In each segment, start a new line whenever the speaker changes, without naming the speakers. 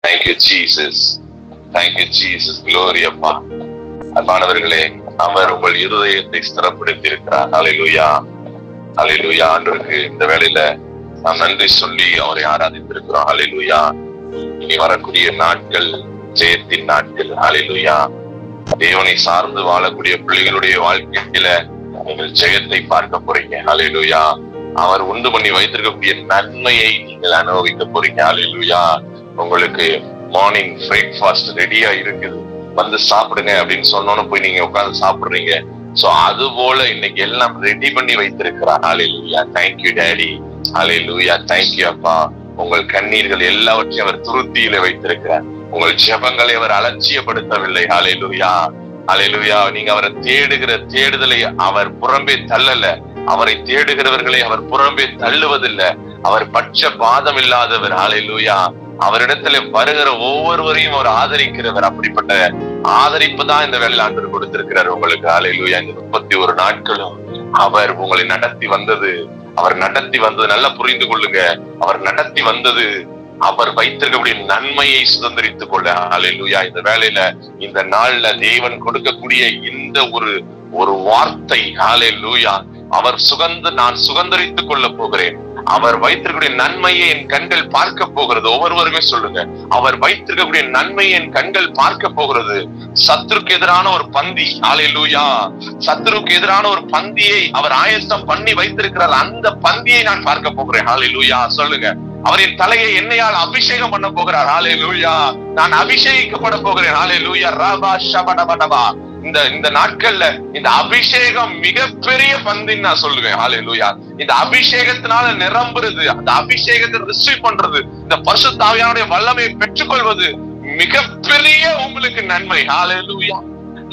Thank you, Jesus. Thank you, Jesus. Glory அப்பா. அன்பானவர்களே, அவர் உங்கள் இருதயத்தை ஸ்திரப்படுத்தி இருக்கிறார். ஹல்லேலூயா, ஹல்லேலூயா. ஆண்டவருக்கு இந்த வேளையில நாம் நன்றி சொல்லி அவரை ஆராதித்திருக்கிறோம். ஹல்லேலூயா. இனி வரக்கூடிய நாட்கள் ஜெயத்தின் நாட்கள். ஹல்லேலூயா. தேவனை சார்ந்து வாழக்கூடிய பிள்ளைகளுடைய வாழ்க்கையில நீங்கள் ஜெயத்தை பார்க்க போறீங்க. ஹல்லேலூயா. அவர் உண்டு பண்ணி வைத்திருக்கக்கூடிய நன்மையை நீங்கள் அனுபவிக்க போறீங்க. ஹல்லேலூயா. உங்களுக்கு மார்னிங் பிரேக்ஃபாஸ்ட் ரெடியா இருக்குது, வந்து சாப்பிடுங்க அப்படின்னு சொன்னோன்னு போய் நீங்க உட்கார்ந்து சாப்பிடுறீங்க. சோ அது போல இன்னைக்கு எல்லாம் ரெடி பண்ணி வைத்திருக்கிறார். Hallelujah. Thank you daddy. Hallelujah. Thank you அப்பா. உங்கள் கண்ணீர்கள் எல்லாவற்றையும் அவர் துருத்தியில வைத்திருக்கிறார். உங்கள் ஜெபங்களை அவர் அலட்சியப்படுத்தவில்லை. ஹல்லேலூயா, ஹல்லேலூயா. நீங்க அவரை தேடுகிற தேடுதலை அவர் புறம்பே தள்ளல. அவரை தேடுகிறவர்களை அவர் புறம்பே தள்ளுவதில்லை. அவர் பட்ச பாதம் இல்லாதவர். ஹல்லேலூயா. அவரிடத்துல வருகிற ஒவ்வொருவரையும் அவர் ஆதரிக்கிறவர். அப்படிப்பட்ட ஆதரிப்பு தான் இந்த வேளையில ஆண்டவர் கொடுத்திருக்கிறார் உங்களுக்கு. ஹல்லேலூயா. இந்த 31 நாட்களும் அவர் உங்களை நடத்தி வந்தது, அவர் நடத்தி வந்தது நல்லா புரிந்து கொள்ளுங்க. அவர் நடத்தி வந்தது அவர் வைத்திருக்கக்கூடிய நன்மையை சுதந்திரித்துக் கொள்ள. ஹல்லேலூயா. இந்த வேளையில இந்த நாள்ல தேவன் கொடுக்கக்கூடிய இந்த ஒரு வார்த்தை, ஹல்லேலூயா, அவர் நான் சுதந்திரித்துக் கொள்ள போகிறேன். அவர் வைத்திருக்கக்கூடிய நன்மையை என் கண்கள் பார்க்க போகிறது. ஒவ்வொருவருமே சொல்லுங்க, அவர் வைத்திருக்கக்கூடிய நன்மையை என் கண்கள் பார்க்க போகிறது. சத்துருக்கு எதிரான ஒரு பந்தி, ஹல்லேலூயா, சத்துருக்கு எதிரான ஒரு பந்தியை அவர் ஆயத்தம் பண்ணி வைத்திருக்கிறார். அந்த பந்தியை நான் பார்க்க போகிறேன். ஹல்லேலூயா. சொல்லுங்க, அவரின் தலையை எண்ணெயால் அபிஷேகம் பண்ண போகிறார். ஹல்லேலூயா. நான் அபிஷேகிக்கப்பட போகிறேன். ஹல்லேலூயா. ரபா ஷபடபடபா. இந்த நாட்கள்ல இந்த அபிஷேகம் மிகப்பெரிய பந்தின்னு நான் சொல்லுவேன். ஹல்லேலூயா. இந்த அபிஷேகத்தினால நிரம்புறது, அந்த அபிஷேகத்தை ரிசீவ் பண்றது, இந்த பரிசுத்த ஆவியானுடைய வல்லமையை பெற்றுக்கொள்வது மிகப்பெரிய உங்களுக்கு நன்மை. ஹல்லேலூயா,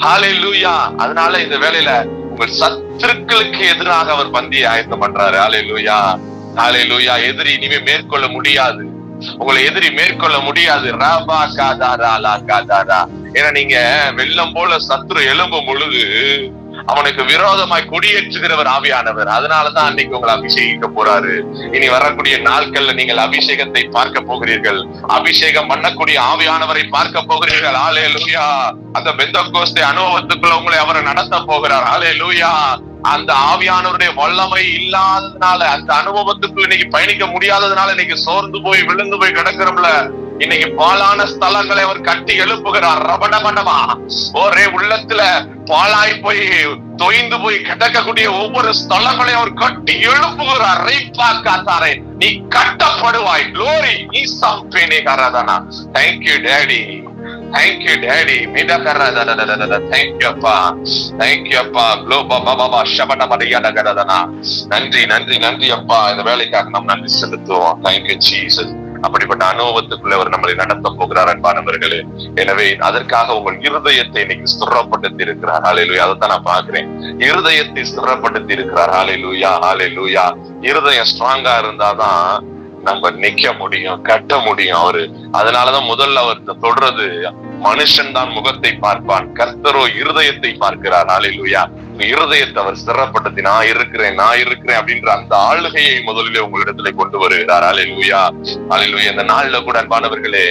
ஹல்லேலூயா. அதனால இந்த வேளையில உங்கள் சத்துருக்களுக்கு எதிராக அவர் பந்தியை ஆயத்தம் பண்றாரு. ஹல்லேலூயா, ஹல்லேலூயா. எதிரி இனிமே மேற்கொள்ள முடியாது, உங்களை எதிரி மேற்கொள்ள முடியாது. ராபா காதாரா லா காதாரா. ஏன்னா நீங்க வெள்ளம் போல சத்துரு எழும்பும் பொழுது அவனுக்கு விரோதமாய் கொடியேற்றுகிறவர் ஆவியானவர். அதனாலதான் அன்னைக்கு உங்களை அபிஷேகிக்க போறாரு. இனி வரக்கூடிய நாட்கள்ல நீங்கள் அபிஷேகத்தை பார்க்க போகிறீர்கள். அபிஷேகம் பண்ணக்கூடிய ஆவியானவரை பார்க்க போகிறீர்கள். ஹல்லேலூயா. அந்த பெந்தெகோஸ்தே அனுபவத்துக்குள்ள உங்களை அவரை நடத்த போகிறார். ஹல்லேலூயா. அந்த ஆவியானவருடைய வல்லமை இல்லாததுனால, அந்த அனுபவத்துக்குள்ள இன்னைக்கு பயணிக்க முடியாததுனால இன்னைக்கு சோர்ந்து போய் விழுந்து போய் கிடக்கிறோம்ல. இன்னைக்கு பாலான ஸ்தலங்களை அவர் கட்டி எழுப்புகிறார். ரபடபடமா. ஒரே உள்ளத்துல பாலாய் போய் தொய்ந்து போய் கிடக்கக்கூடிய ஒவ்வொரு ஸ்தலங்களையும் அவர் கட்டி எழுப்புகிறார். ரைப்பாக்காத்தாரே, நீ கட்டப்படுவாய். க்ளோரி ஈசாம் பேனே கராதானா. Thank you daddy, thank you daddy. Mida karada. Thank you appa, thank you appa. Globa baba shabada madiyada gadadana. நன்றி நன்றி நன்றி அப்பா. இந்த வேலைக்காக நாம் நன்றி செலுத்துவோம். Thank you Jesus. அப்படிப்பட்ட அனுபவத்துக்குள்ள அவர் நம்மளை நடத்த போகிறார் அன்பானவர்களே. எனவே அதற்காக உங்கள் இருதயத்தை இன்னைக்கு ஸ்திரப்படுத்தி இருக்கிறார். ஹல்லேலூயா. அதைத்தான் நான் பாக்குறேன். இருதயத்தை ஸ்திரப்படுத்தி இருக்கிறார். ஹல்லேலூயா, ஹல்லேலூயா. இருதயம் ஸ்ட்ராங்கா இருந்தாதான் நம்ம நிக்க முடியும், கட்ட முடியும். அவரு அதனாலதான் முதல்ல அவர் தொடுறது, மனுஷன் தான் முகத்தை பார்ப்பான், கர்த்தரோ இருதயத்தை பார்க்கிறார். ஹல்லேலூயா. இருதயத்தை அவர் ஸ்திரப்படுத்தி நான் இருக்கிறேன் அப்படின்ற அந்த ஆளுகையை முதலிலே உங்களிடத்துல கொண்டு வருகிறார். ஹல்லேலூயா, ஹல்லேலூயா. இந்த நாள்ல கூட அன்பானவர்களே,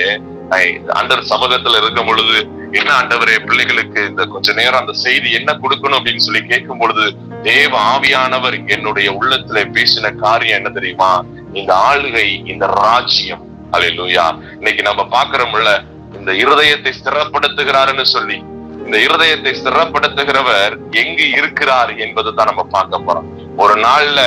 ஆண்டவர் சமூகத்துல இருக்கும் பொழுது, என்ன ஆண்டவரே பிள்ளைகளுக்கு இந்த கொஞ்ச நேரம் அந்த செய்தி என்ன கொடுக்கணும் அப்படின்னு சொல்லி கேட்கும் பொழுது, தேவ ஆவியானவர் என்னுடைய உள்ளத்துல பேசின காரியம் என்ன தெரியுமா? இந்த ஆளுகை, இந்த ராஜ்யம். ஹல்லேலூயா. இன்னைக்கு நம்ம பாக்குறோம்ல, இந்த இருதயத்தை ஸ்திரப்படுத்துகிறாருன்னு சொல்லி, இந்த இருதயத்தை ஸ்திரப்படுத்துகிறவர் எங்கு இருக்கிறார் என்பதை தான் நம்ம பார்க்க போறோம். ஒரு நாள்ல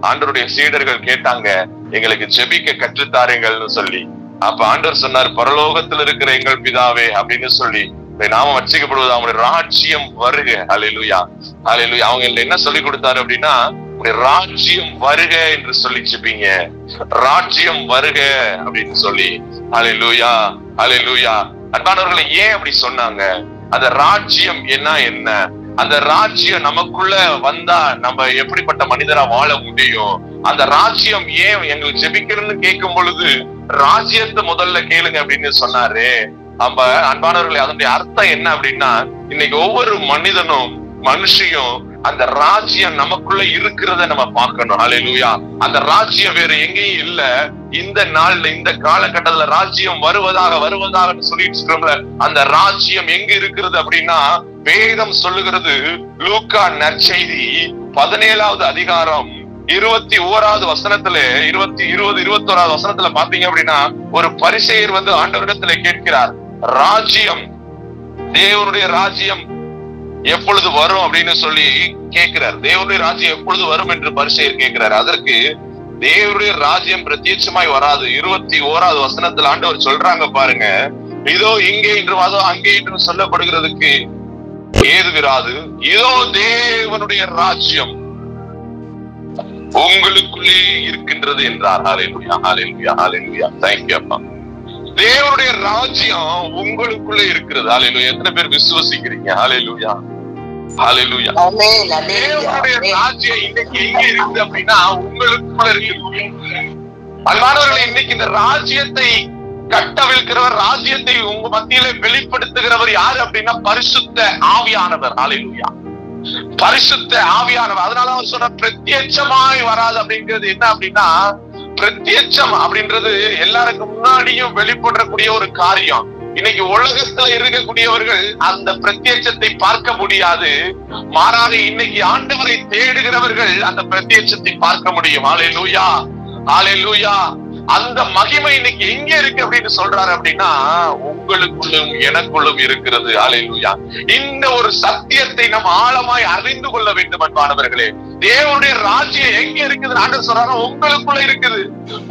ஆண்டவருடைய சீடர்கள் கேட்டாங்க, எங்களுக்கு ஜெபிக்க கற்றுத்தாருங்கள்னு சொல்லி. அப்ப ஆண்டவர் சொன்னார், பரலோகத்தில் இருக்கிற எங்கள் பிதாவே அப்படின்னு சொல்லி நாம வச்சிக்கப்படுவது அவங்களுடைய ராஜ்யம் வருக. ஹல்லேலூயா, ஹல்லேலூயா. அவங்க என்ன சொல்லி கொடுத்தாரு அப்படின்னா, ராஜ்யம் வருக என்று சொல்லி ஜெபிங்க, ராஜ்யம் வருக அப்படின்னு சொல்லி. ஹல்லேலூயா, ஹல்லேலூயா. அன்பானவர்களை ஏன் அப்படி சொன்னாங்க? அந்த ராஜ்யம் என்ன? அந்த ராஜ்யம் நமக்குள்ள வந்தா நம்ம எப்படிப்பட்ட மனிதரா வாழ முடியும்? அந்த ராஜ்யம் ஏன் எங்களுக்கு ஜெபிக்கிறதுன்னு கேட்கும் பொழுது, ராஜ்யத்தை முதல்ல கேளுங்க அப்படின்னு சொன்னாரு. அப்ப அன்பானவர்களே, அதனுடைய அர்த்தம் என்ன அப்படின்னா, இன்னைக்கு ஒவ்வொரு மனிதனும் மனுஷியும் அந்த ராஜ்யம் நமக்குள்ள இருக்கிறத நம்ம பார்க்கணும். ஹல்லேலூயா. அந்த ராஜ்யம் வேற எங்கேயும் இல்ல, இந்த நாள்ல இந்த காலகட்டத்துல ராஜ்யம் வருவதாக சொல்லிட்டு இருக்கிறோம்ல, அந்த ராஜ்யம் எங்க இருக்கிறது அப்படின்னா வேதம் சொல்லுகிறது. லூக்கா நற்செய்தி 17வது அதிகாரம் 21வது வசனத்துல 21வது வசனத்துல பாத்தீங்க அப்படின்னா, ஒரு பரிசேயர் வந்து ஆண்டவரிடத்துல கேட்கிறார், ராஜ்யம், தேவனுடைய ராஜ்யம் எப்பொழுது வரும் அப்படின்னு சொல்லி கேட்கிறார். தேவனுடைய ராஜ்யம் எப்பொழுது வரும் என்று பரிசேயர் கேட்கிறார். அதற்கு தேவனுடைய ராஜ்யம் பிரத்யட்சமாய் வராது. 21வது வசனத்துல ஆண்டவர் சொல்றாங்க பாருங்க, இதோ இங்கே என்றும் அதோ அங்கே என்றும் சொல்லப்படுகிறதுக்கு ஏது விராது, இதோ தேவனுடைய ராஜ்யம் உங்களுக்குள்ளே இருக்கின்றது என்றார். ஹல்லேலூயா, ஹல்லேலூயா, ஹல்லேலூயா. தேங்க்யூ அப்பா. தேவனுடைய ராஜ்யம் உங்களுக்குள்ளே இருக்கிறது. ஹல்லேலூயா. எத்தனை பேர் விசுவசிக்கிறீங்க? ஹல்லேலூயா, ஹல்லேலூயா. தேவனுடைய ராஜ்யம் இன்னைக்கு எங்க இருக்குது அப்படின்னா உங்களுக்குள்ள இருக்கு. அன்பானவர்களே, இன்னைக்கு இந்த ராஜ்யத்தை கட்டவிழ்க்கிறவர், ராஜ்யத்தை உங்க மத்தியில வெளிப்படுத்துகிறவர் யாரு அப்படின்னா பரிசுத்த ஆவியானவர். ஹல்லேலூயா, பரிசுத்த ஆவியானவர். அதனால அவர் சொன்ன பிரத்யட்சமாய் வராது அப்படிங்கிறது என்ன அப்படின்னா, பிரத்யட்சம் அப்படின்றது எல்லாருக்கும் முன்னாடியும் வெளிப்படக்கூடிய ஒரு காரியம். இன்னைக்கு உலகத்துல இருக்கக்கூடியவர்கள் அந்த பிரத்யட்சத்தை பார்க்க முடியாது. மாறாக இன்னைக்கு ஆண்டவரை தேடுகிறவர்கள் அந்த பிரத்யட்சத்தை பார்க்க முடியும். ஹல்லேலூயா, ஹல்லேலூயா. அந்த மகிமை இன்னைக்கு எங்க இருக்கு அப்படின்னு சொல்றாரு அப்படின்னா உங்களுக்குள்ளும் எனக்குள்ளும் இருக்கிறது. ஹல்லேலூயா. இந்த ஒரு சத்தியத்தை நம்ம ஆழமாய் அறிந்து கொள்ள வேண்டும் அன்பானவர்களே. தேவனுடைய ராஜ்யம் எங்க இருக்குது ஆண்டவர் சொல்றாரு, உங்களுக்குள்ள இருக்குது.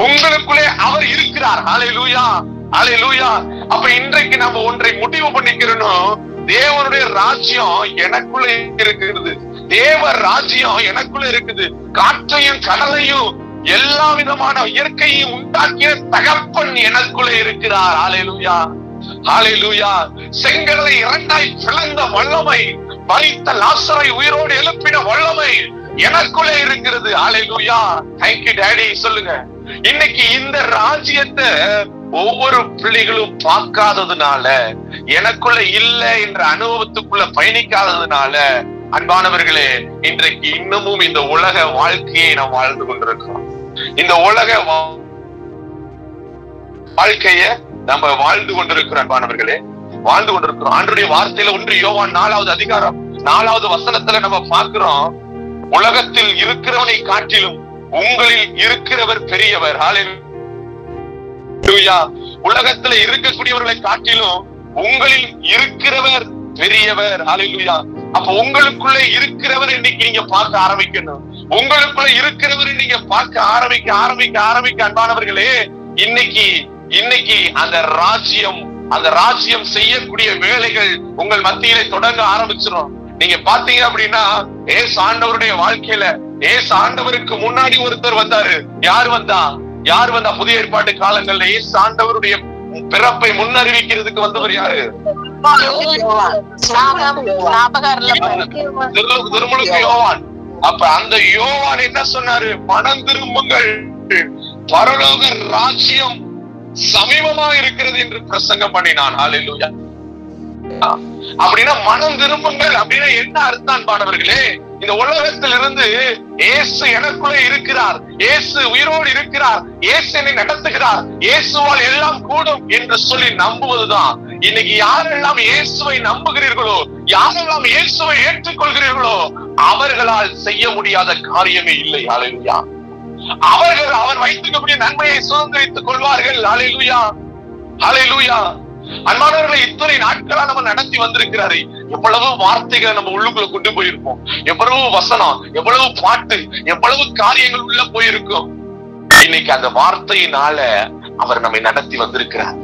உங்களுக்குள்ளே அவர் இருக்கிறார். ஹல்லேலூயா, ஹல்லேலூயா. அப்ப இன்றைக்கு நம்ம ஒன்றை முடிவு பண்ணிக்கிறோம், தேவனுடைய ராஜ்யம் எனக்குள்ள இருக்கிறது. தேவ ராஜ்யம் எனக்குள்ள இருக்குது. காற்றையும் கடலையும் எல்லா விதமான இயற்கையும் உண்டாக்கிய தகப்பன் எனக்குள்ளே இருக்கிறார். ஹல்லேலூயா, ஹல்லேலூயா. செங்கடலை இரண்டாய் பிளந்த வல்லமை, மரித்த லாசரை உயிரோடு எழுப்பின வல்லமை எனக்குள்ளே இருக்கிறது. ஹல்லேலூயா. Thank you daddy. சொல்லுங்க, இன்னைக்கு இந்த ராஜ்யத்தை ஒவ்வொரு பிள்ளைகளும் பார்க்காததுனால, எனக்குள்ள இல்ல என்ற அனுபவத்துக்குள்ள பயணிக்காததுனால அன்பானவர்களே இன்றைக்கு இன்னமும் இந்த உலக வாழ்க்கையை நாம் வாழ்ந்து கொண்டிருக்கிறோம். இந்த உலக வாழ்க்கைய நம்ம வாழ்ந்து கொண்டிருக்கிறோம் அன்பானவர்களே, வாழ்ந்து கொண்டிருக்கிறோம். ஆண்டவருடைய வார்த்தையில 1 யோவான் 4வது அதிகாரம் 4வது வசனத்துல நம்ம பார்க்கிறோம், உலகத்தில் இருக்கிறவனை காட்டிலும் உங்களில் இருக்கிறவர் பெரியவர். ஹல்லேலூயா. உலகத்துல இருக்கக்கூடியவர்களை காட்டிலும் உங்களில் இருக்கிறவர் பெரியவர். ஹல்லேலூயா. அப்ப உங்களுக்குள்ள இருக்கிறவர் இன்னைக்கு நீங்க பார்க்க ஆரம்பிக்கணும். உங்களுக்குள்ள இருக்கிறவர் நீங்க பார்க்க ஆரம்பிக்க அன்பானவர்களே, இன்னைக்கு அந்த ராஜ்யம் செய்யக்கூடிய வேலைகள் உங்கள் மத்தியிலே தொடங்க ஆரம்பிச்சிடும். நீங்க பாத்தீங்க அப்படின்னா ஏசு ஆண்டவருடைய வாழ்க்கையில, ஏசு ஆண்டவருக்கு முன்னாடி ஒருத்தர் வந்தாரு. யார் வந்தா? புதிய ஏற்பாட்டு காலங்கள்ல ஏசு ஆண்டவருடைய பிறப்பை முன்னறிவிக்கிறதுக்கு வந்தவர் யாரு? திருமுழுக்கு யோவான். அப்ப அந்த யோவான் என்ன சொன்னாரு? மனம் திரும்புங்கள், பரலோக ராஜ்யம் சமீபமா இருக்கிறது என்று பிரசங்கம் பண்ணினான். ஹல்லேலூயா. அப்படின்னா மனம் திரும்புங்கள் அப்படின்னா என்ன அர்த்தம் அன்பானவர்களே? இந்த உலகத்தில் இருந்து இயேசு எனக்குள்ளே இருக்கிறார், இயேசு உயிரோடு இருக்கிறார், இயேசு என்னை நடத்துகிறார், இயேசுவால் எல்லாம் கூடும் என்று சொல்லி நம்புவதுதான். இன்னைக்கு யாரெல்லாம் இயேசுவை நம்புகிறீர்களோ, யாரெல்லாம் இயேசுவை ஏற்றுக்கொள்கிறீர்களோ அவர்களால் செய்ய முடியாத காரியமே இல்லை. ஹல்லேலூயா. அவர் வைத்துக்கக்கூடிய நன்மையை சுதந்திரித்துக் கொள்வார்கள். ஹல்லேலூயா, ஹல்லேலூயா. அன்பானவர்களை இத்தனை நாட்களா நம்ம நடத்தி வந்திருக்கிறாரு. எவ்வளவு வார்த்தைகளை நம்ம உள்ளுக்குள்ள கொண்டு போயிருப்போம், எவ்வளவு வசனம், எவ்வளவு பாட்டு, எவ்வளவு காரியங்கள் உள்ள போயிருக்கும். இன்னைக்கு அந்த வார்த்தையினால அவர் நம்மை நடத்தி வந்திருக்கிறார்.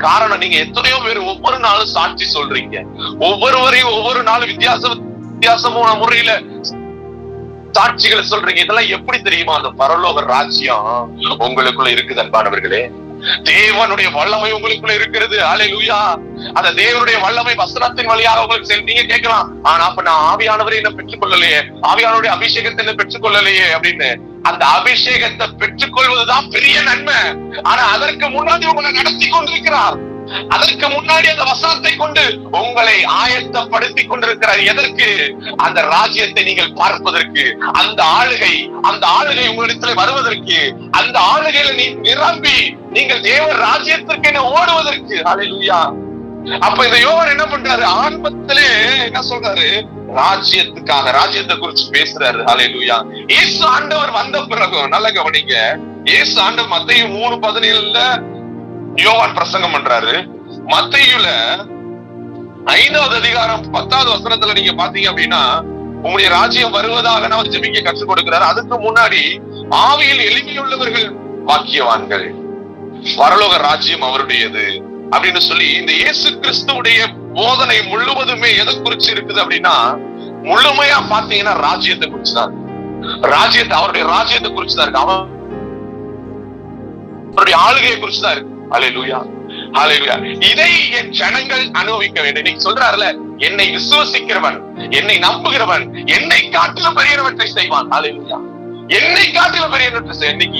காரணம், நீங்க எத்தனையோ பேர் ஒவ்வொரு நாளும் சாட்சி சொல்றீங்க, ஒவ்வொருவரையும் ஒவ்வொரு நாளும் வித்தியாசமான முறையில சாட்சிகளை சொல்றீங்க. இதெல்லாம் எப்படி தெரியுமா? அந்த பரலோக ராஜ்யம் உங்களுக்குள்ள இருக்குது அன்பானவர்களே. தேவனுடைய வல்லமை உங்களுக்குள்ள இருக்கிறது. ஹல்லேலூயா. அந்த தேவனுடைய வல்லமை வசனத்தின் வழியாக உங்களுக்கு நீங்க கேட்கலாம், ஆனா அப்ப நான் ஆவியானவரை என்ன பெற்றுக் கொள்ளலையே, ஆவியானவருடைய அபிஷேகத்தை என்ன பெற்றுக் கொள்ளலையே அப்படின்னு. அந்த அபிஷேகத்தை பெற்றுக்கொள்வதுதான் பெரிய நன்மை. ஆனா அதற்கு முன்னாடி உங்களை நடத்தி கொண்டிருக்கிறார். அதற்கு முன்னாடி அந்த வசனத்தை கொண்டு உங்களை ஆயத்தப்படுத்தி கொண்டிருக்கிறார். எதற்கு? அந்த ராஜ்யத்தை நீங்கள் பார்ப்பதற்கு, அந்த ஆளுகை உங்களிடத்தில் வருவதற்கு, அந்த ஆளுகையில நீ நிரம்பி நீங்கள் தேவ ராஜ்யத்திற்கு ஓடுவதற்கு. ஹல்லேலூயா. அப்ப இந்த யோவான் என்ன பண்றாரு? ஆரம்பத்திலே என்ன சொல்றாரு? ராஜ்யத்தை குறிச்சு பேசுறாரு. ஹல்லேலூயா. இயேசு ஆண்டவர் வந்த பிறகு நல்ல கவனிங்க, இயேசு ஆண்டவர் மத்தேயு 3:17 யோவான் பிரசங்கம் பண்றாரு. மத்தேயுல 5வது அதிகாரம் 10வது வசனத்துல நீங்க பாத்தீங்க அப்படின்னா, உங்களுடைய ராஜ்யம் வருவதாக அவர் ஜெபிக்க கற்றுக் கொடுக்கிறார். அதுக்கு முன்னாடி ஆவியில் எளிமையுள்ளவர்கள் பாக்கியவான்கள், பரலோக ராஜ்யம் அவருடையது அப்படின்னு சொல்லி இந்த இயேசு கிறிஸ்துவுடைய போதனை முழுவதுமே எதை குறிச்சு இருக்குது அப்படின்னா, முழுமையா பாத்தீங்கன்னா ராஜ்யத்தை குறிச்சுதான். அவருடைய ராஜ்யத்தை குறிச்சுதான் இருக்கு. அவருடைய ஆளுகையை குறிச்சுதான் இருக்கு. ஹல்லேலூயா, ஹல்லேலூயா. இதை என் ஜனங்கள் அனுபவிக்க வேண்டும். இன்னைக்கு சொல்றாருல, என்னை விசுவசிக்கிறவன், என்னை நம்புகிறவன் என்னை காட்டிலும் பெரியவற்றை செய்வான். ஹல்லேலூயா. என்னை காட்டிலும் பெரியவற்றை செய்ய. இன்னைக்கு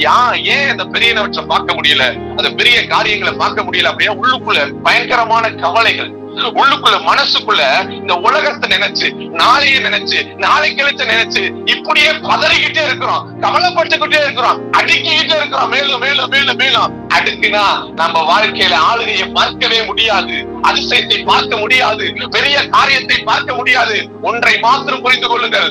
ஏன் அந்த பெரியவற்றை பார்க்க முடியல, அந்த பெரிய காரியங்களை பார்க்க முடியல அப்படின்னா, உள்ளுக்குள்ள பயங்கரமான கவலைகள், உள்ளுக்குள்ள மனசுக்குள்ள இந்த உலகத்தை நினைச்சு, நாளைய நினைச்சு, நாளை கழிச்ச நினைச்சு இப்படியே பதறிக்கிட்டே இருக்கிறோம், கவலைப்பட்டுக்கிட்டே இருக்கிறோம், அடுக்கிக்கிட்டே இருக்கிறோம். மேலும் மேலும் மேலும் மேலும் அடுக்குனா நம்ம வாழ்க்கையில ஆளுகையை பார்க்கவே முடியாது, அதிசயத்தை பார்க்க முடியாது, பெரிய காரியத்தை பார்க்க முடியாது. ஒன்றை மாத்திரம் புரிந்து கொள்ளுங்கள்,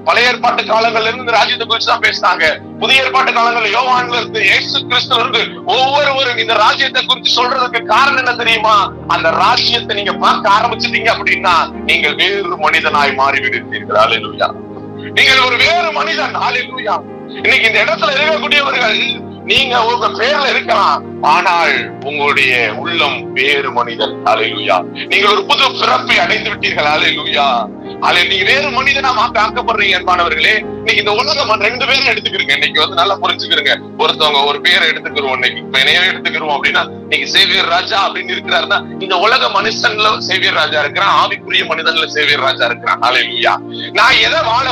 பழைய ஏற்பாட்டு காலங்கள்ல இருந்து ராஜ்யத்தை குறிச்சு தான் பேசினாங்க. புதிய ஏற்பாட்டு காலங்கள்ல யோவான்ல இருந்து, இயேசு கிறிஸ்துல இருந்து ஒவ்வொருவரும் இந்த ராஜ்யத்தை குறித்து சொல்றதுக்கு காரணம் என்ன தெரியுமா? அந்த ராஜ்யத்தை நீங்க பார்க்க ஆரம்பிச்சிட்டீங்க அப்படின்னா நீங்கள் வேறு மனிதனாய் மாறிவிடுவீர்கள். ஹல்லேலூயா. நீங்கள் ஒரு வேறு மனிதன். ஹல்லேலூயா. இன்னைக்கு இந்த இடத்துல இருக்கக்கூடியவர்கள், நீங்க உங்க பேர்ல இருக்கலாம், ஆனால் உங்களுடைய உள்ளம் வேறு மனிதன். ஹல்லேலூயா. நீங்கள் ஒரு புது பிறப்பை அடைந்து விட்டீர்கள். ஹல்லேலூயா. நீங்க வேறு மனிதனா ஆக்கப்படுறீங்க. அன்பானவர்களே, இன்னைக்கு இந்த உலகம் 2 பேரும் எடுத்துக்கிறீங்க. இன்னைக்கு நல்லா புரிஞ்சுக்கிறீங்க. ஒருத்தவங்க ஒரு பேரை எடுத்துக்கிறோம், இன்னைக்கு என்னையே எடுத்துக்கிறோம் அப்படின்னா, இன்னைக்கு சேவியர் ராஜா அப்படின்னு இருக்கிறாருன்னா, இந்த உலக மனுஷன்ல சேவியர் ராஜா இருக்கிறான், ஆவிக்குரிய மனிதன்ல சேவியர் ராஜா இருக்கிறான். ஹல்லேலூயா. நான் எதை வாழ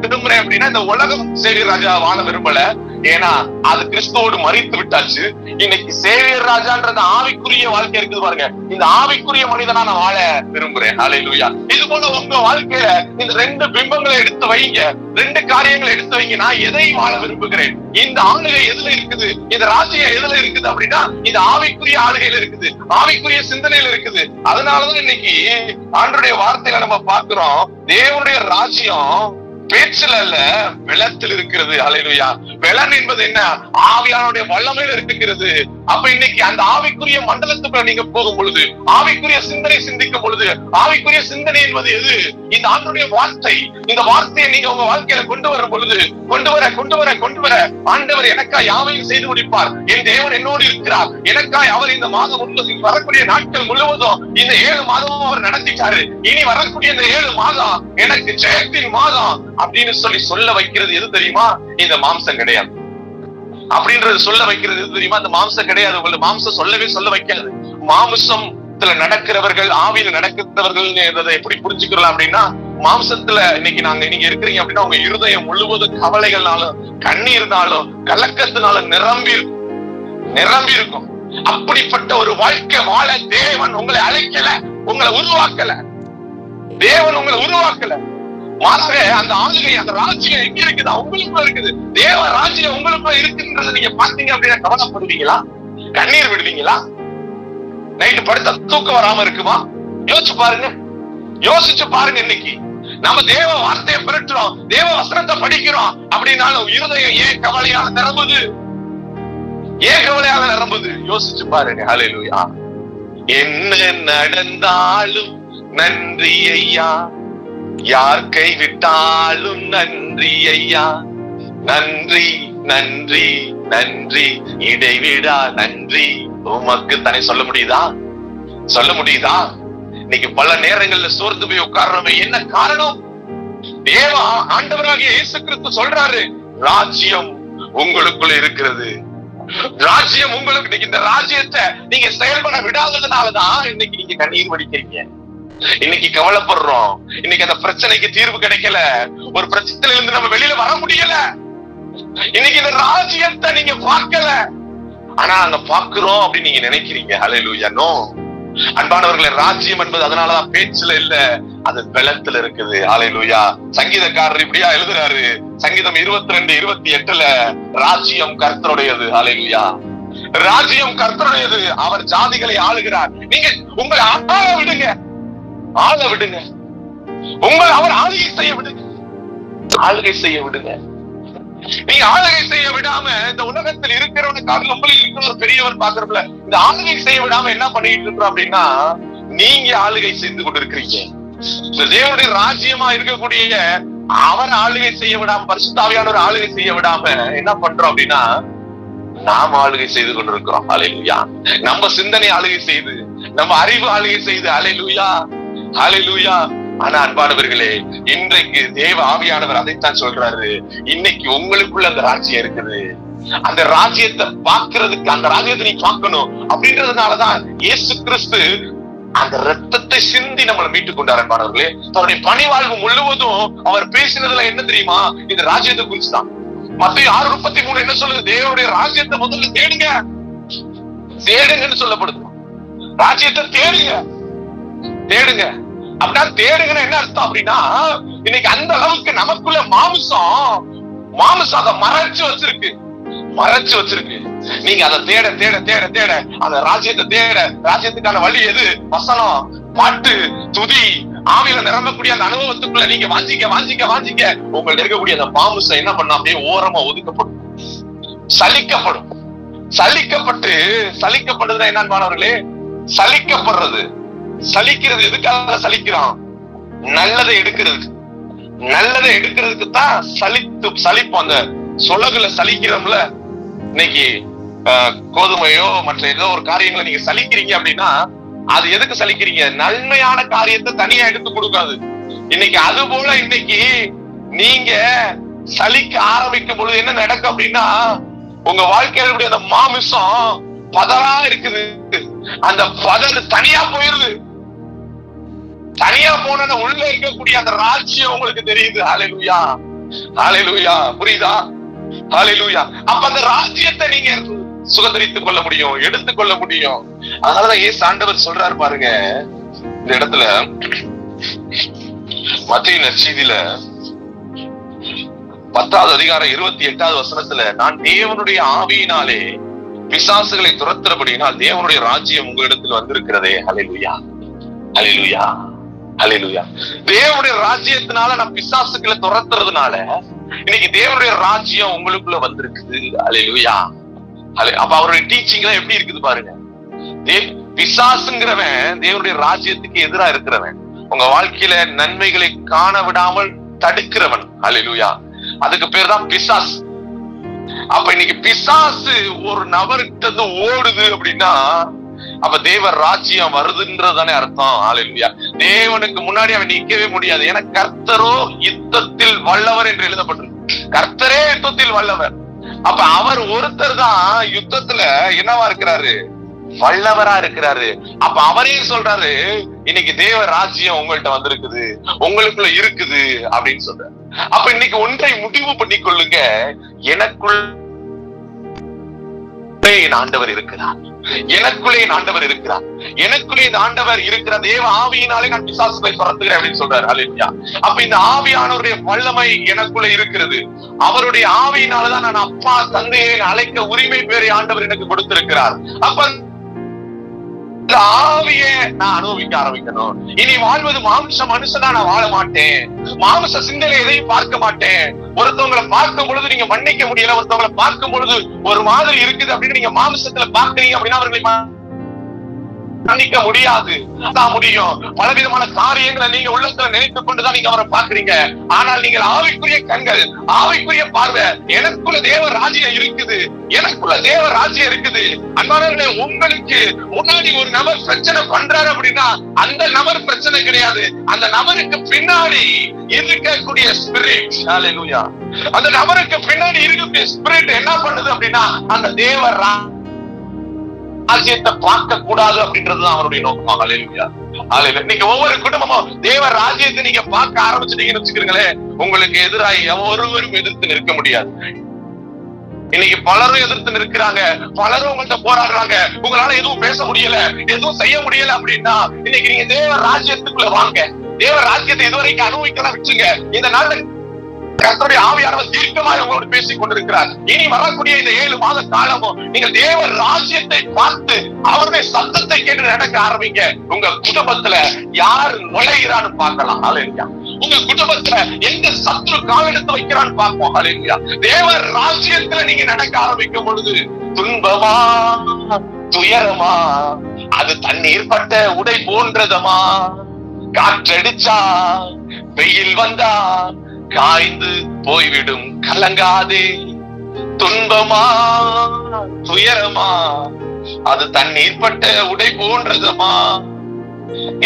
விரும்புறேன் அப்படின்னா, இந்த உலகம் சேவியர் ராஜா வாழ விரும்பல, ஏன்னா அது கிறிஸ்துவோடு மரித்து விட்டாச்சு. இன்னைக்கு சேவியர் ராஜான்றது ஆவிக்குரிய வாழ்க்கை இருக்குது பாருங்க, இந்த ஆவிக்குரிய மனிதனா நான் வாழ விரும்புறேன். ஹல்லேலூயா. இது போல உங்க வாழ்க்கையில இந்த 2 பிம்பங்களை எடுத்து வைங்க, 2 காரியங்களை எடுத்து வைங்க. நான் எதை வாழ விரும்புகிறேன்? இந்த ஆளுகை எதுல இருக்குது, இந்த ராஜ்யம் எதுல இருக்குது அப்படின்னா, இந்த ஆவிக்குரிய ஆளுகையில இருக்குது, ஆவிக்குரிய சிந்தனையில இருக்குது. அதனாலதான் இன்னைக்கு ஆண்டவருடைய வார்த்தையில நம்ம பார்க்கிறோம், தேவனுடைய ராஜ்யம் பேச்சில் அல்ல, வெள்ளத்தில் இருக்கிறது. ஹல்லேலூயா. வெள்ளம் என்பது என்ன? ஆவியானுடைய வல்லமையில இருக்கிறது. அப்ப இன்னைக்கு அந்த ஆவிக்குரிய மண்டலத்துக்குள்ள நீங்க போகும் பொழுது, ஆவிக்குரிய சிந்தனை சிந்திக்கும் பொழுது, ஆவிக்குரிய சிந்தனை என்பது எது? இந்த ஆண்டவருடைய வார்த்தை. இந்த வார்த்தையை நீங்க உங்க வாழ்க்கையில கொண்டு வரும் பொழுது, கொண்டு வர ஆண்டவர் எனக்காய் யாவையும் செய்து முடிப்பார், என் தேவன் என்னோடு இருக்கிறார், எனக்காய் அவர் இந்த மாதம் முழுவதும், வரக்கூடிய நாட்கள் முழுவதும், இந்த 7 மாதமும் அவர் நடத்திட்டாரு, இனி வரக்கூடிய இந்த 7 மாதம் எனக்கு ஜெயத்தின் மாதம் அப்படின்னு சொல்ல வைக்கிறது எது தெரியுமா? இந்த மாம்சம் கிடையாது அப்படின்றது சொல்ல வைக்கிறது எது தெரியுமா? இந்த மாம்சம் கிடையாது. உங்களை மாம்சம் சொல்ல வைக்காது. மாம்சத்துல நடக்கிறவர்கள், ஆவியில நடக்கிறவர்கள் எப்படி புரிஞ்சுக்கலாம் அப்படின்னா, மாம்சத்துல இன்னைக்கு நீங்க இருக்கிறீங்க அப்படின்னா, உங்க இருதயம் முழுவதும் கவலைகள்னாலும், கண்ணீர்னாலும், கலக்கத்தினாலும் நிரம்பி இருக்கும். அப்படிப்பட்ட ஒரு வாழ்க்கை வாழ தேவன் உங்களை அழைக்கல, உங்களை உருவாக்கல. தேவன் உங்களை உருவாக்கல. மாறாக அந்த ஆளுகை, அந்த ராஜ்யம் எங்க இருக்குது? உங்களுக்குள்ள இருக்குது. தேவ ராஜ்யம் உங்களுக்குள்ள இருக்குன்றத நீங்க பாத்தீங்க அப்படின்னா கவலைப்படுவீங்களா? கண்ணீர் விடுவீங்களா? நைட்டு படுத்த தூக்கம் வராம இருக்குமா? யோசிச்சு பாருங்க. இன்னைக்கு நம்ம தேவ வார்த்தையை பெற்றுறோம், தேவ வசனத்தை படிக்கிறோம் அப்படின்னாலும் இருதயம் ஏன் கவலையாக நிரம்புது? யோசிச்சு பாருங்க. ஹல்லேலூயா. என்ன நடந்தாலும் நன்றி ஐயா, யார் கைவிட்டாலும் நன்றி ஐயா, நன்றி நன்றி நன்றி, இடைவிடா நன்றி உமக்கு தானே சொல்ல முடியுதா? இன்னைக்கு பல நேரங்கள்ல சோர்ந்து போய் உட்கார்றோமே, என்ன காரணம்? தேவா ஆண்டவராகிய இயேசு கிறிஸ்து சொல்றாரு, ராஜ்யம் உங்களுக்குள்ள இருக்கிறது. ராஜ்யம் உங்களுக்கு. இன்னைக்கு இந்த ராஜ்யத்தை நீங்க செயல்பட விடாததுனாலதான் இன்னைக்கு நீங்க கண்ணீர் வடிக்கிறீங்க, இன்னைக்கு கவலைப்படுறோம், இன்னைக்கு அந்த பிரச்சனைக்கு தீர்வு கிடைக்கல, ஒரு பிரச்சனையில இருந்து நம்ம வெளியில வர முடியல. இன்னைக்கு இந்த ராஜ்யத்தை நீங்க பார்க்கல. ஆனா அங்க பாக்குறோம் அப்படின்னு நீங்க நினைக்கிறீங்க. ஹல்லேலூயா. நோ அன்பானவர்களே, ராஜ்யம் என்பது அதனாலதான் பேச்சுல இல்ல, அது பலத்துல இருக்குது. ஹல்லேலூயா. சங்கீதக்காரர் இப்படியா எழுதுறாரு, சங்கீதம் 22:28 ராஜ்யம் கர்த்தருடையது. ஹல்லேலூயா. ராஜ்யம் கர்த்தருடையது, அவர் ஜாதிகளை ஆளுகிறார். நீங்க உங்களை ஆள விடுங்க, ஆள விடுங்க, அவர் ஆளுகை செய்ய விடுங்க, ஆளுகை செய்ய விடுங்க. நீங்க ஆளுகை செய்ய விடாம இந்த உலகத்தில் இருக்கிறவனுக்காக நம்மளும் இருக்கிற ஒரு பெரியவர் பாக்குறதுல இந்த ஆளுகை செய்ய விடாம என்ன பண்ணிட்டு இருக்கிறோம் அப்படின்னா, நீங்க ஆளுகை செய்து கொண்டு இருக்கிறீங்க. இந்த தேவனுடைய ராஜ்யமா இருக்கக்கூடிய அவர் ஆளுகை செய்ய விடாம, பரிசுத்த ஆவியானவர் ஆளுகை செய்ய விடாம என்ன பண்றோம் அப்படின்னா, நாம் ஆளுகை செய்து கொண்டிருக்கிறோம். ஹல்லேலூயா. நம்ம சிந்தனை ஆளுகை செய்து, நம்ம அறிவு ஆளுகை செய்து. ஹல்லேலூயா, ஹல்லேலூயா. ஆனா அன்பானவர்களே, இன்றைக்கு தேவ ஆவியானவர் அதைத்தான் சொல்றாரு. இன்னைக்கு உங்களுக்குள்ள அந்த ராஜ்யம் இருக்குது. அந்த ராஜ்யத்தை பார்க்கிறதுக்கு, அந்த ராஜ்யத்தை நீ பார்க்கணும் அப்படின்றதுனாலதான் இயேசு கிறிஸ்து அந்த ரத்தத்தை சிந்தி நம்மளை மீட்டுக் கொண்டார். அன்பானவர்களே, அவருடைய பணிவாழ்வு முழுவதும் அவர் பேசினதுல என்ன தெரியுமா? இந்த ராஜ்யத்தை குறிச்சுதான். மத்தேயு 6:33 என்ன சொல்லுது? தேவனுடைய ராஜ்யத்தை முதல்ல தேடுங்க, தேடுங்கன்னு சொல்லப்படுது. ராஜ்யத்தை தேடுங்க, தேடுங்க. அப்படின்னா தேடுங்கன்னா என்ன அர்த்தம் அப்படின்னா, இன்னைக்கு அந்த அளவுக்கு நமக்குள்ள மாமிசம் அதை மறைச்சு வச்சிருக்கு. நீங்க அதை தேட தேட தேட தேட அந்த ராஜ்யத்தை தேட, ராஜ்யத்துக்கான வழி எது? வசனம், பாட்டு, துதி, ஆவியில நிரம்பக்கூடிய அந்த அனுபவத்துக்குள்ள நீங்க வாஞ்சிக்க உங்களுக்கு இருக்கக்கூடிய அந்த மாமிசம் என்ன பண்ண அப்படியே ஓரமா ஒதுக்கப்படும், சலிக்கப்படுதுன்னா என்னன்னு சலிக்கப்படுறது. சலிக்கிறது எதுக்காக சலிக்கிறான்? நல்லதை எடுக்கிறதுக்கு தான் சலிப்பு. அந்த சொலகுல சலிக்கிறோம்ல, இன்னைக்கு கோதுமையோ மற்ற ஏதோ ஒரு காரியங்களை நீங்க சலிக்கிறீங்க அப்படின்னா, அது எதுக்கு சலிக்கிறீங்க? நன்மையான காரியத்தை தனியா எடுத்து கொடுக்காது. இன்னைக்கு அது போல இன்னைக்கு நீங்க சலிக்க ஆரம்பிக்கும் பொழுது என்ன நடக்கும் அப்படின்னா, உங்க வாழ்க்கையில அந்த மாமிசம் பதறா இருக்குது. அந்த பதறு தனியா போயிருது. தனியா போன உள்ள இருக்கக்கூடிய அந்த ராஜ்யம் உங்களுக்கு தெரியுது. ஹல்லேலூயா, ஹல்லேலூயா. புரியுதா? ஹல்லேலூயா. அப்ப அந்த ராஜ்யத்தை நீங்க சுதந்திரித்துக் கொள்ள முடியும், எடுத்துக்கொள்ள முடியும். அதனாலதான் இயேசு ஆண்டவர் சொல்றாரு பாருங்க, இந்த இடத்துல மத்தேயு நற்செய்தியில 10வது அதிகாரம் 28வது வசனத்துல, நான் தேவனுடைய ஆவியினாலே பிசாசுகளை துரத்துறபடினால் தேவனுடைய ராஜ்யம் உங்களிடத்தில் வந்திருக்கிறதே. ஹல்லேலூயா, ஹல்லேலூயா, ஹல்லேலூயா. தேவனுடைய ராஜ்யத்தினால நான் பிசாசுகளை துரத்துறதுனால இன்னைக்கு தேவனுடைய ராஜ்யம் உங்களுக்குள்ள வந்திருக்குது. ஹல்லேலூயா. அப்ப அவருடைய டீச்சிங் எல்லாம் எப்படி இருக்குது பாருங்க. பிசாசுங்கிறவன் தேவனுடைய ராஜ்யத்துக்கு எதிரா இருக்கிறவன், உங்க வாழ்க்கையில நன்மைகளை காண விடாமல் தடுக்கிறவன். ஹல்லேலூயா. அதுக்கு பேர் தான் பிசாசு. அப்ப இன்னைக்கு பிசாசு ஒரு நபர்கிட்ட இருந்து ஓடுது அப்படின்னா, அப்ப தேவ ராஜ்யம் வருதுன்றதுதானே அர்த்தம். ஹல்லேலூயா. தேவனுக்கு முன்னாடி அவன் நிக்கவே முடியாது. ஏன்னா கர்த்தரோ யுத்தத்தில் வல்லவர் என்று எழுதப்பட்டிருக்கு. கர்த்தரே யுத்தத்தில் வல்லவர். அப்ப அவர் ஒருத்தர் தான் யுத்தத்துல என்னவா இருக்கிறாரு? வல்லவரா இருக்கிறாரு. அப்ப அவரே சொல்றாரு, இன்னைக்கு தேவ ராஜ்யம் உங்கள்கிட்ட வந்திருக்குது, உங்களுக்குள்ள இருக்குது அப்படின்னு சொல்றாரு. அப்ப இன்னைக்கு ஒன்றை முடிவு பண்ணி கொள்ளுங்க, எனக்குள்ள என் ஆண்டவர் இருக்கிறார், எனக்குள்ளே என் ஆண்டவர் இருக்கிறார், எனக்குள்ளே இந்த ஆண்டவர் இருக்கிற தேவ ஆவியினாலே நான் பிசாசுகளை துரத்துகிறேன் அப்படின்னு சொல்றாரு. ஹல்லேலூயா. அப்ப இந்த ஆவியானவருடைய வல்லமை எனக்குள்ள இருக்கிறது. அவருடைய ஆவியினாலதான் நான் அப்பா தந்தையை அழைக்க உரிமை பேரை ஆண்டவர் எனக்கு கொடுத்திருக்கிறார். அப்ப ஆவியை நான் அனுபவிக்க ஆரம்பிக்கணும். இனி வாழ்வது மாம்ச மனுஷனா நான் வாழ மாட்டேன். மாம்ச சிந்தனை எதையும் பார்க்க மாட்டேன். ஒருத்தவங்களை பார்க்கும் பொழுது நீங்க மன்னிக்க முடியல, ஒருத்தவங்களை பார்க்கும் பொழுது ஒரு மாதிரி இருக்குது அப்படின்னு நீங்க மாம்சத்துல பார்க்கிறீங்க அப்படின்னா அவர்களை மன்னிக்க முடியாது. முடியும் பலவிதமான காரியங்களை நீங்க உள்ளத்துல நினைத்துக் கொண்டுதான் நீங்க அவரை பாக்குறீங்க. ஆனால் நீங்கள் ஆவிக்குரிய கண்கள், ஆவிக்குரிய பார்வை, எனக்குள்ள தேவ ராஜ்யம் இருக்குது, எனக்குள்ள தேவ ராஜ்யம் இருக்குது. அன்பானவர்களே, உங்களுக்கு முன்னாடி ஒரு நபர் பிரச்சனை பண்றாரு அப்படின்னா அந்த நபர் பிரச்சனை கிடையாது. அந்த நபருக்கு பின்னாடி இருக்கக்கூடிய ஸ்பிரிட், ஹல்லேலூயா, அந்த நபருக்கு பின்னாடி இருக்கக்கூடிய ஸ்பிரிட் என்ன பண்ணுது அப்படின்னா அந்த தேவ ராஜ்யத்தை பார்க்க கூடாது அப்படின்றதுதான் அவருடைய நோக்கம். ஹல்லேலூயா, ஹல்லேலூயா. நீங்க ஒவ்வொரு குடும்பமும் தேவ ராஜ்யத்தை நீங்க பார்க்க ஆரம்பிச்சுட்டீங்கன்னு வச்சுக்கிறீங்களே, உங்களுக்கு எதிராக ஒருவரும் எதிர்த்து நிற்க முடியாது. இன்னைக்கு பலரும் எதிர்த்து நிற்கிறாங்க, பலரும் உங்கள்கிட்ட போராடுறாங்க. உங்களால எதுவும் பேச முடியல, எதுவும் செய்ய முடியல அப்படின்னா இன்னைக்கு நீங்க தேவ ராஜ்யத்துக்குள்ள வாங்க. தேவ ராஜ்யத்தை இதுவரைக்கும் அனுபவிக்கலாம் வச்சுங்க. இந்த நாள்ல கர்த்தருடைய ஆவியானவர் தீர்க்கமாக உங்களோடு பேசிக் கொண்டிருக்கிறார். இனி வரக்கூடிய இந்த 7 மாத காலமும் நீங்கள் தேவ ராஜ்யத்தை பார்த்து அவருடைய சத்தத்தை கேட்டு நடக்க ஆரம்பிங்க. உங்க குடும்பத்துல யார் நுழைகிறான்னு பார்க்கலாம். ஹல்லேலூயா. உங்க குடும்பத்துல எந்த சத்துரு கால் எடுத்து வைக்கிறான்னு பார்ப்போம். ஹல்லேலூயா. தேவ ராஜ்யத்துல நீங்க நடக்க ஆரம்பிக்கும் பொழுது துன்பமா துயரமா அது தண்ணீர் பட்ட உடை போன்றதமா, காற்றடிச்சா வெயில் வந்தா காய்ந்து போய்விடும், கலங்காதே. துன்பமா துயரமா அது தண்ணீர் பட்ட உடை போன்றதமா,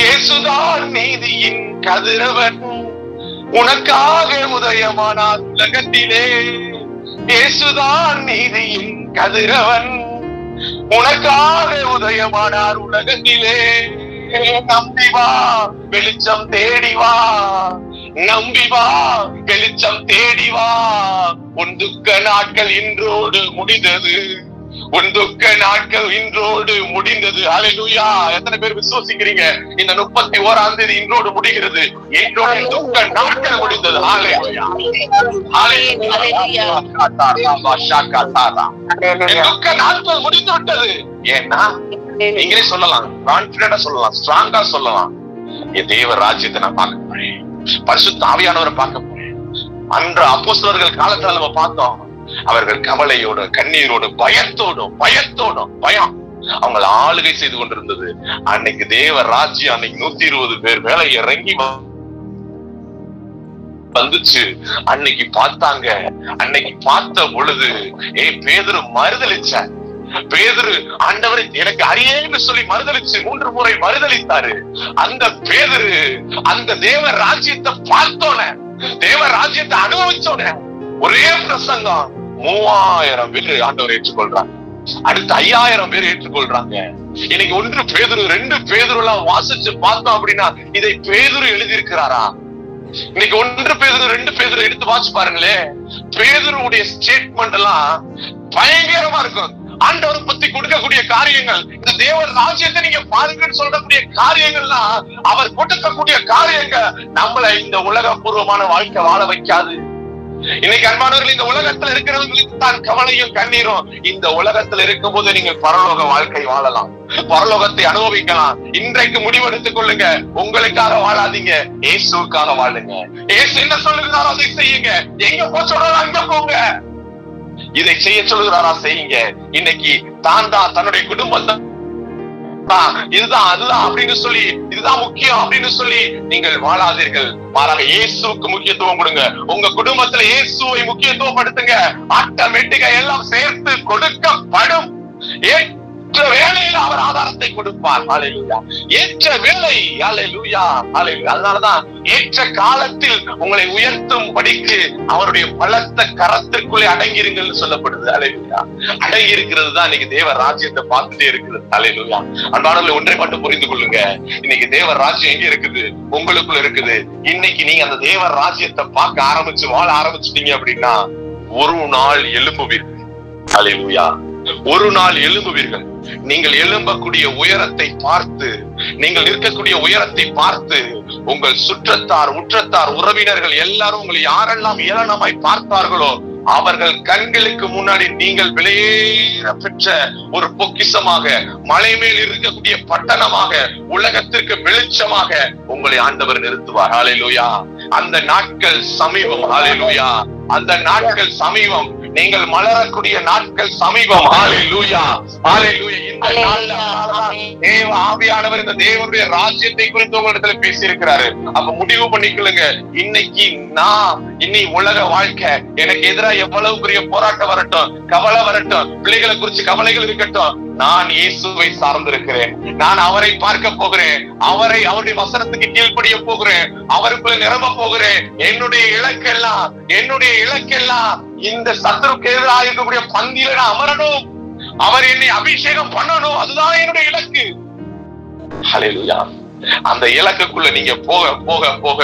இயேசுதான் நீதியின் கதிரவன், உனக்காக உதயமானார் உலகத்திலே. இயேசுதான் நீதியின் கதிரவன், உனக்காக உதயமானார் உலகத்திலே. நம்பி வா, வெளிச்சம் தேடி வா. நம்பி வா, வெளிச்சம் தேடி வா. உன் துக்க நாட்கள் இன்றோடு முடிந்தது. உன் துக்க நாட்கள் இன்றோடு முடிந்தது. ஹல்லேலூயா. எத்தனை பேர் விசுவாசிக்கிறீங்க? இந்த 31ஆம் தேதி இன்றோடு முடிகிறது. இன்றோடு துக்க நாட்கள் முடிந்தது. ஹல்லேலூயா. ஹல்லேலூயா. துக்க நாட்கள் முடிந்து விட்டது. ஏன்னா நீங்களே சொல்லலாம், கான்பிடண்டா சொல்லலாம், ஸ்ட்ராங்கா சொல்லலாம், என் தேவ ராஜ்யத்தை நான் பார்க்க போறேன், பரிசுத்த ஆவியானவரை பார்க்க போறேன். அன்று அப்போஸ்தலர்கள் காலத்துல நம்ம பார்த்தோம், அவர்கள் கவலையோடும் கண்ணீரோடும் பயத்தோடும் பயம் அவங்களை ஆளுகை செய்து கொண்டிருந்தது. அன்னைக்கு தேவ ராஜ்யம் அன்னைக்கு 120 பேர் மேல இறங்கி வந்துச்சு. அன்னைக்கு பார்த்தாங்க. அன்னைக்கு பார்த்த பொழுது பேதுரு மறுதலிச்சார். பேதுரு ஆண்டவரை எனக்கு அறியேன்னு சொல்லி மறுதலிச்சு 3 முறை மறுதலித்தாரு. அந்த பேதுரு அந்த தேவ ராஜ்யத்தை பார்த்தோன, தேவ ராஜ்யத்தை அனுபவிச்சோன, ஒரே பிரசங்கம் 3000 பேர் ஆண்டவரை ஏற்றுக்கொள்றாங்க. அடுத்து 5000 பேர் ஏற்றுக்கொள்றாங்க. இன்னைக்கு 1 பேதுரு 2 பேதுரு எல்லாம் வாசிச்சு பார்த்தோம் அப்படின்னா இதை பேதுரு எழுதியிருக்கிறாரா? இன்னைக்கு 1 பேதுரு 2 பேதுரு எடுத்து வாசிச்சு பாருங்களே. பேதுருடைய ஸ்டேட்மெண்ட் எல்லாம் பயங்கரமா இருக்கும். ஆண்டவரை பத்தி கொடுக்கக்கூடிய காரியங்கள், இந்த தேவ ராஜ்யத்தை நீங்க பாருங்கன்னு சொல்லக்கூடிய காரியங்கள்லாம், அவர் கொடுக்கக்கூடிய காரியங்கள் நம்மளை இந்த உலகபூர்வமான வாழ்க்கை வாழ வைக்காது. இன்னைக்கு அன்பானவர்கள், இந்த உலகத்துல இருக்கிறவங்களுக்கு தான் கவலையும் கண்ணீரும். இந்த உலகத்துல இருக்கும் போது நீங்கள் பரலோக வாழ்க்கை வாழலாம், பரலோகத்தை அனுபவிக்கலாம். இன்றைக்கு முடிவெடுத்துக் கொள்ளுங்க. உங்களுக்காக வாழாதீங்க, இயேசுக்காக வாழுங்க. இயேசு என்ன சொல்லுகிறாரோ அதை செய்யுங்க. எங்க போ சொல்றாரோ அங்க போங்க. இதை செய்ய சொல்லுகிறாரா செய்யுங்க. இன்னைக்கு தான் தன்னுடைய குடும்பத்தை இதுதான் அதுதான் அப்படின்னு சொல்லி, இதுதான் முக்கியம் அப்படின்னு சொல்லி நீங்கள் வாழாதீர்கள். மாறாக இயேசுக்கு முக்கியத்துவம் கொடுங்க. உங்க குடும்பத்துல இயேசுவை முக்கியத்துவப்படுத்துங்க. ஆட்டோமேட்டிக்கா எல்லாம் சேர்த்து கொடுக்கப்படும். ஏற்ற வேளையில் அவர் ஆதாரத்தை கொடுப்பார். ஹல்லேலூயா. ஏற்ற வேளை. ஹல்லேலூயா. ஹல்லேலூயா. அதனாலதான் ஏற்ற காலத்தில் உங்களை உயர்த்தும் படிக்கு அவருடைய பலத்த கரத்திற்குள்ளே அடங்கிருங்கள்னு சொல்லப்படுது. ஹல்லேலூயா. அடங்கி இருக்கிறது தான் இன்னைக்கு தேவ ராஜ்யத்தை பார்த்துட்டே இருக்குது. ஹல்லேலூயா. அன்பானவர்களே, ஒன்றை மட்டும் புரிந்து கொள்ளுங்க. இன்னைக்கு தேவ ராஜ்யம் எங்க இருக்குது? உங்களுக்குள்ள இருக்குது. இன்னைக்கு நீங்க அந்த தேவ ராஜ்யத்தை பார்க்க ஆரம்பிச்சு வாழ ஆரம்பிச்சிட்டீங்க அப்படின்னா ஒரு நாள் எழும்புவீர்கள். ஹல்லேலூயா. ஒரு நாள் எழும்புவீர்கள். நீங்கள் எழும்பக்கூடிய உயரத்தை பார்த்து, நீங்கள் இருக்கக்கூடிய உயரத்தை பார்த்து உங்கள் சுற்றத்தார், உற்றத்தார், உறவினர்கள் எல்லாரும் உங்களை யாரெல்லாம் ஏளனமாய் பார்த்தார்களோ அவர்கள் கண்களுக்கு முன்னாடி நீங்கள் விலையேற பெற்ற ஒரு பொக்கிஷமாக, மலை மேல் இருக்கக்கூடிய பட்டணமாக, உலகத்திற்கு வெளிச்சமாக உங்களை ஆண்டவர் நிறுத்துவார். ஹல்லேலூயா. அந்த நாட்கள் சமீபம். ஹல்லேலூயா. அந்த நாட்கள் சமீபம். நீங்கள் மலரக்கூடிய நாட்கள் சமீபம். ஹல்லேலூயா. ஹல்லேலூயா. இந்த நாள்ல தேவ ஆவியானவர் இந்த தேவனுடைய ராஜ்யத்தை குறித்து உங்களிடத்துல பேசி இருக்கிறாரு. அப்ப முடிவு பண்ணிக்கொள்ளுங்க. இன்னைக்கு நான் இனி உலக வாழ்க்கை எனக்கு எதிராக எவ்வளவு பெரிய போராட்டம் வரட்டும், கவலை வரட்டும், பிள்ளைகளை குறிச்சு கவலைகள் இருக்கட்டும், நான் இயேசுவை சார்ந்திருக்கிறேன். நான் அவரை பார்க்க போகிறேன். அவருடைய வசனத்துக்கு கீழ்ப்படிய போகிறேன். அவருக்குள்ள நிரம்ப போகிறேன். என்னுடைய இலக்கெல்லாம் இந்த சத்துருக்கு எதிராக இருக்கக்கூடிய பந்தியில நான் அமரணும். அவர் என்னை அபிஷேகம் பண்ணணும். அதுதான் என்னுடைய இலக்கு. ஹல்லேலூயா. அந்த இலக்குக்குள்ள நீங்க போக போக போக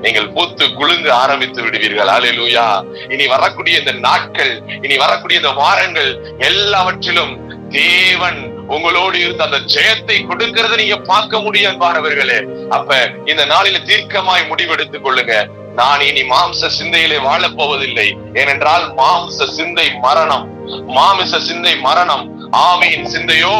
நீங்கள் பூத்து குலுங்க ஆரம்பித்து விடுவீர்கள். ஹல்லேலூயா. இனி வரக்கூடிய இந்த நாட்கள், இனி வரக்கூடிய இந்த வாரங்கள் எல்லாவற்றிலும் தேவன் உங்களோடு இருந்து அந்த ஜெயத்தை கொடுக்கிறத நீங்க பார்க்க முடியும் அன்பானவர்களே. அப்ப இந்த நாளில தீர்க்கமாய் முடிவெடுத்துக் கொள்ளுங்க. நான் இனி மாம்ச சிந்தையிலே வாழப் போவதில்லை. ஏனென்றால் மாம்ச சிந்தை மரணம், மாமிச சிந்தை மரணம், ஆவியின் சிந்தையோ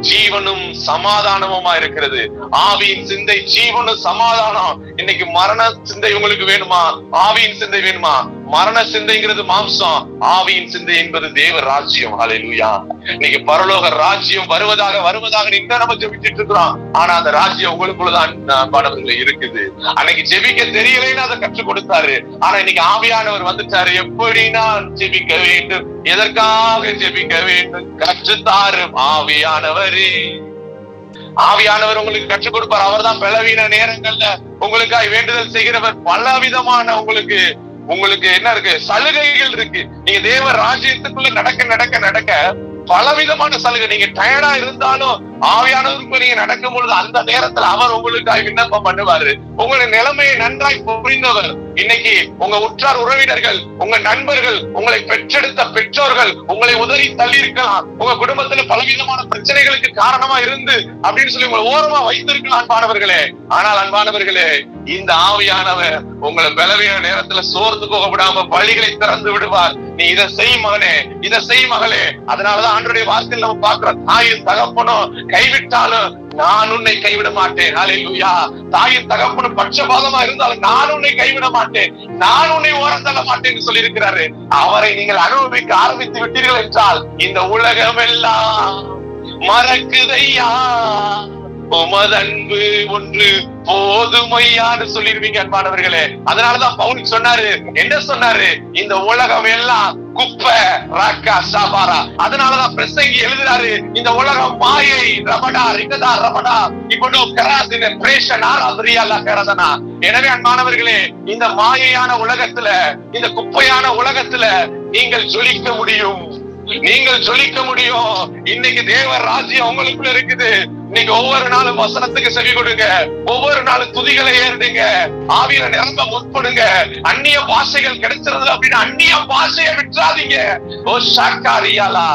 ஜீவனும் சமாதானமுமா இருக்கிறது. ஆவியின் சிந்தை ஜீவனும் சமாதானம். இன்னைக்கு மரண சிந்தை உங்களுக்கு வேணுமா? ஆவியின் சிந்தை வேணுமா? மரண சிந்தைங்கிறது மாம்சம், ஆவியின் சிந்தை என்பது தேவ ராஜ்யம். ஹல்லேலூயா. இன்னைக்கு பரலோக ராஜ்யம் வருவதாக இன்னும் நம்ம ஜெபிச்சுட்டு இருக்கிறோம். ஆனா அந்த ராஜ்யம் உங்களுக்குள்ளதான் பாடவர்கள் இருக்குது. அன்னைக்கு ஜெபிக்க தெரியலைன்னு அதை கற்றுக் கொடுத்தாரு. ஆனா இன்னைக்கு ஆவியானவர் வந்துட்டாரு. எப்படி நான் ஜெபிக்க வேண்டும், எதற்காக ஜெபிக்க வேண்டும் கற்றுத்தாரும் ஆவியானவரே. ஆவியானவர் உங்களுக்கு கற்றுக் கொடுப்பார். அவர் தான் பலவீன நேரங்கள்ல உங்களுக்காக வேண்டுதல் செய்கிறவர். பலவிதமான உங்களுக்கு என்ன இருக்கு, சலுகைகள் இருக்கு. நீங்க தேவ ராஜ்யத்துக்குள்ள நடக்க பலவிதமான சலுகை. நீங்க டயர்டா இருந்தாலும் ஆவியானவருக்கு நீங்க நடக்கும் பொழுது அந்த நேரத்துல அவர் உங்களுக்காக விண்ணப்பம் பண்ணுவாரு. உங்களுடைய நிலைமையை நன்றாய் புரிந்தவர். இன்னைக்கு உங்க உற்றார் உறவினர்கள், உங்க நண்பர்கள், உங்களை பெற்றெடுத்த பெற்றோர்கள் உங்களை உதறி தள்ளி இருக்கலாம். உங்க குடும்பத்துல பலவிதமான பிரச்சனைகளுக்கு காரணமா இருந்து அப்படின்னு சொல்லி உங்களை ஓரமா வைத்திருக்கலாம் அன்பானவர்களே. ஆனால் அன்பானவர்களே, இந்த ஆவியானவர் உங்களை பலவீன நேரத்துல சோர்ந்து போக விடாம வழிகளை திறந்து விடுவார். நீ இதை செய் மகனே, இதை செய் மகளே. அதனாலதான் ஆண்டவருடைய வார்த்தையில் நம்ம பார்க்கிறோம், தாயும் தகப்பனும் கைவிட்டாலும் நான் உன்னை கைவிட மாட்டேன். ஹல்லேலூயா. தாயும் தகப்பனும் பட்சபாதமா இருந்தாலும் நான் உன்னை கைவிட மாட்டேன், நான் உன்னை ஓரந்தள்ள மாட்டேன் சொல்லி இருக்கிறாரு. அவரை நீங்கள் அனுபவிக்க ஆரம்பித்து விட்டீர்கள் என்றால் இந்த உலகம் எல்லாம் மறக்குதையா, உமதன்பு ஒன்று போதுமையான்னு சொல்லிருவீங்க அன்பானவர்களே. அதனாலதான் பவுல் சொன்னாரு, என்ன சொன்னாரு, இந்த உலகம் எல்லாம் குப்பை ராக்கா சாபாரா. அதனாலதான் பிரசங்கி எழுதுறாரு, இந்த உலகம் மாயை ரபடா ரிகதா ரபடா இப்படி கராசின பிரேஷன் ஆராதரியாலா கரதனா. எனவே அன்பானவர்களே, இந்த மாயையான உலகத்துல, இந்த குப்பையான உலகத்துல நீங்கள் ஜொலிக்க முடியும், நீங்கள் ஜொலிக்க முடியும். இன்னைக்கு தேவ ராஜ்யம் உங்களுக்குள்ள இருக்குது. நீங்க ஒவ்வொரு நாளும் வசனத்துக்கு செவி கொடுங்க, ஒவ்வொரு நாளும் துதிகளை ஏறுங்க, ஆவியில நிரம்ப முற்படுங்க. அந்நிய பாஷைகள் கிடைச்சிருது அப்படின்னு அந்நிய பாஷையை விட்டுறாதீங்க. ஓ ஷாக்காரியாலா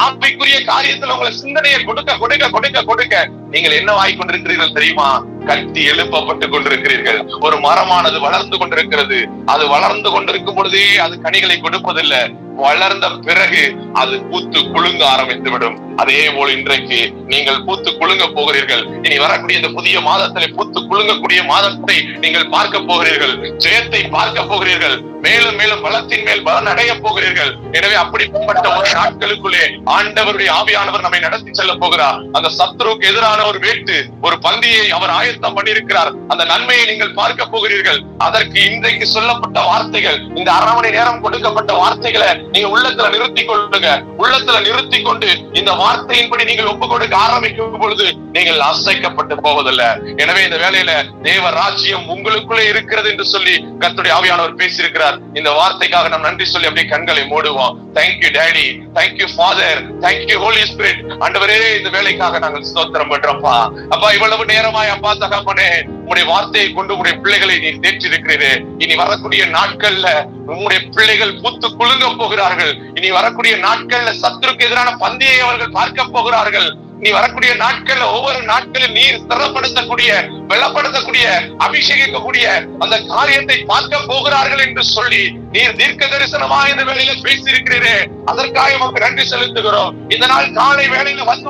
ஆவிக்குரிய காரியத்துல உங்களை சிந்தனையை கொடுக்க கொடுக்க கொடுக்க கொடுக்க நீங்கள் என்ன ஆகிக் கொண்டிருக்கிறீர்கள் தெரியுமா? கட்டி எழுப்பப்பட்டு கொண்டிருக்கிறீர்கள். ஒரு மரமானது வளர்ந்து கொண்டிருக்கிறது. அது வளர்ந்து கொண்டிருக்கும் பொழுதே அது கனிகளை கொடுப்பதில்லை. வளர்ந்த பிறகு அது பூத்து குலுங்க ஆரம்பித்து விடும். அதே போல் இன்றைக்கு நீங்கள் பூத்து குலுங்க போகிறீர்கள். இனி வரக்கூடிய இந்த புதிய மாதத்திலே பூத்து குலுங்கக்கூடிய மாதத்தை நீங்கள் பார்க்க போகிறீர்கள். ஜெயத்தை பார்க்க போகிறீர்கள். மேலும் மேலும் பலத்தின் மேல் பலன் அடைய போகிறீர்கள். எனவே அப்படிப்பட்ட ஒரு நாட்களுக்குள்ளே ஆண்டவருடைய ஆவியானவர் நம்மை நடத்தி செல்ல போகிறார். அந்த சத்ருக்கு எதிரான ஒரு வேட்டு, ஒரு பந்தியை அவர் ஆயத்தம் பண்ணியிருக்கிறார். அந்த நன்மையை நீங்கள் பார்க்க போகிறீர்கள். அதற்கு இன்றைக்கு சொல்லப்பட்ட வார்த்தைகள், இந்த அரை மணி நேரம் கொடுக்கப்பட்ட வார்த்தைகளை நீங்க உள்ளத்துல நிறுத்தி கொள்ளுங்க. உள்ளத்துல நிறுத்தி கொண்டு இந்த வார்த்தையின்படி நீங்கள் ஒப்பு கொடுக்க ஆரம்பிக்கும் பொழுது நீங்கள் அசைக்கப்பட்டு போவதில்லை. எனவே இந்த வேளையில தேவ ராஜ்யம் உங்களுக்குள்ளே இருக்கிறது என்று சொல்லி கர்த்தருடைய ஆவியானவர் பேசியிருக்கிறார். இந்த வார்த்தைக்காக நாம் நன்றி சொல்லி அப்படியே கண்களை மூடுவோம். Thank you daddy, thank you father, thank you holy spirit. ஆண்டவரே, இந்த வேலைக்காக நாங்கள் ஸ்தோத்திரம் பண்றோம்ப்பா. அப்பா, இவ்வளவு நேரமாய் அப்பா தகப்பனே உங்களுடைய வார்த்தையை கொண்டு உங்களுடைய பிள்ளைகளை நீ தேற்றிருக்கிறீரே. இனி வரக்கூடிய நாட்கள்ல உங்களுடைய பிள்ளைகள் பூத்து குலுங்க போகிறார்கள். இனி வரக்கூடிய நாட்கள்ல சத்துருக்கு எதிரான பந்தியை அவர்கள் பார்க்க போகிறார்கள். நீ வரக்கூடிய நாட்கள்ல ஒவ்வொரு நாட்களில் நீர் ஸ்திரப்படுத்தக்கூடிய, பலப்படுத்தக்கூடிய, அபிஷேகிக்கக்கூடிய அந்த காரியத்தை பார்க்க போகிறார்கள் என்று சொல்லி நீர் தீர்க்க தரிசனமா இந்த வேளையில பேசியிருக்கிறீரே, அதற்காக உமக்கு நன்றி செலுத்துகிறோம். இந்த நாள் காலை வேளையில வந்து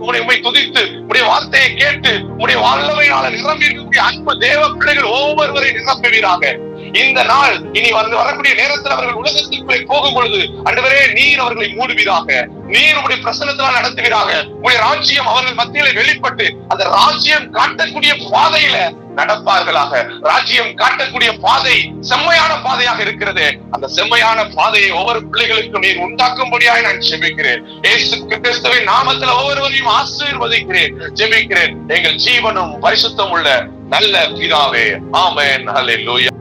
உம்மை துதித்து உடைய வார்த்தையை கேட்டு உடைய வல்லமையால நிரம்பி இருக்கக்கூடிய அன்பு தேவ பிள்ளைகள் ஒவ்வொருவரை நிரப்புவீராக. இந்த நாள் இனி வரக்கூடிய நேரத்தில் அவர்கள் உலகத்திற்குள்ளே போகும் பொழுது ஆண்டவரே நீர் அவர்களை மூடுவீராக. நீர் உடைய பிரசன்னத்தினால் நடத்துவீராக. உடைய ராஜ்யம் அவர்கள் மத்தியில வெளிப்பட்டு அந்த ராஜ்யம் காட்டக்கூடிய பாதையில நடப்பார்களாக. ராஜ்யம் காட்டக்கூடிய பாதை செம்மையான பாதையாக இருக்கிறது. அந்த செம்மையான பாதையை ஒவ்வொரு பிள்ளைகளுக்கும் நீர் உண்டாக்கும்படியாக நான் ஜெபிக்கிறேன். இயேசு கிறிஸ்துவின் நாமத்தில் ஒவ்வொருவரையும் ஆசீர்வதிக்கிறேன், ஜெபிக்கிறேன். எங்கள் ஜீவனும் பரிசுத்தம் உள்ள நல்ல பிதாவே, ஆமென். ஹல்லேலூயா.